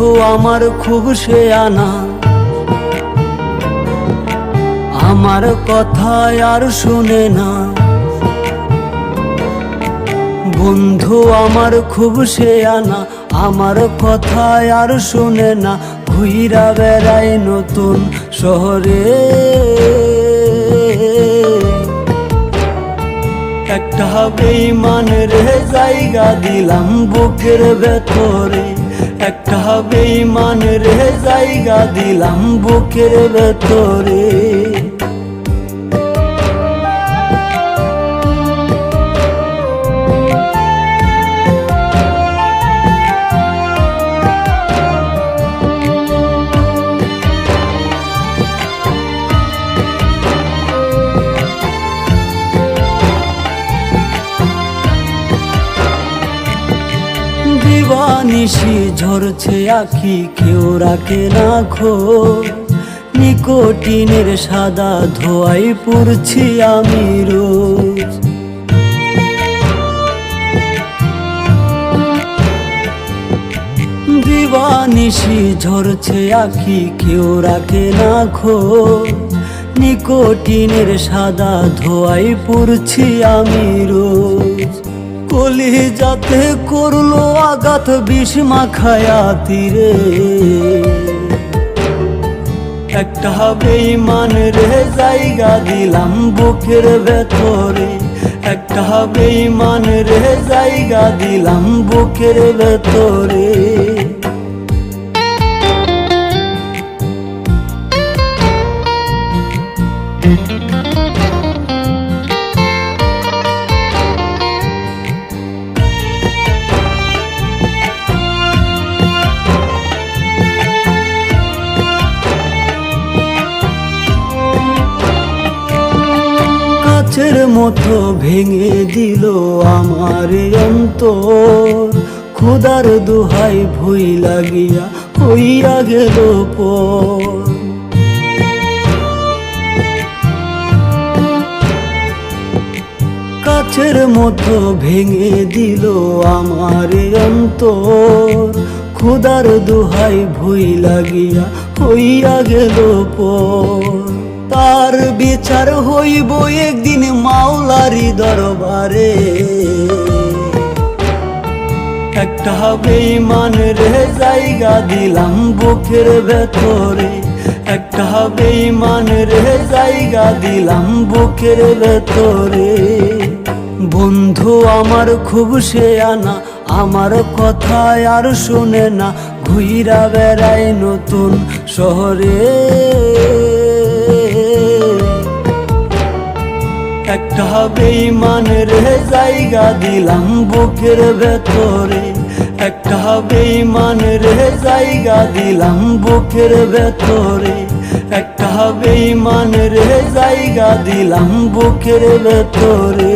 বন্ধু আমার খুব শেয়ানা, আমার কথা আর শুনে না। বন্ধু আমার খুব শেয়ানা, আমার কথা আর শুনে না। ঘুইরা বেড়াই নতুন শহরে, একটা বেঈমানের জায়গা দিলাম বুকের ভেতরে, একটা বেঈমানের জায়গা দিলাম বুকের ভেতরে। দিবানিশি ঝরছে আখি, কেউ রাখে না খোঁজ। নিকোটিনের সাদা ধোঁয়ায় পড়ছি আমি রোজ। দিবানিশি ঝরছে আখি, কেউ রাখে না খোঁজ। নিকোটিনের সাদা ধোঁয়ায় পড়ছি আমি রোজ। কলিজাতে করলো আঘাত বিষ মাখায়া তীরে, একটা বেঈমানের জায়গা দিলাম বুকের ভেতরে, একটা বেঈমানের জায়গা দিলাম বুকের ভেতরে। কাচের মতো ভেঙে দিল আমার অন্তর, খোদার দোহাই ভুই লাগিয়া হইয়া গেল পর। কাচের মতো ভেঙে দিল আমার অন্তর, খোদার দোহাই ভুই লাগিয়া হইয়া গেল পর। তার বিচার হইব একদিন মাওলারি দরবারে, একটা বেঈমানের জায়গা দিলাম বুকের ভেতরে, একটা বেঈমানের জায়গা দিলাম বুকের ভেতরে। বন্ধু আমার খুব শেয়ানা, আমার কথা আর শুনে না। ঘুইরা বেড়াই নতুন শহরে, একটা বেঈমানের জায়গা দিলাম বুকের ভেতরে, একটা বেঈমানের জায়গা দিলাম বুকের ভেতরে, একটা বেঈমানের জায়গা দিলাম বুকের ভেতরে।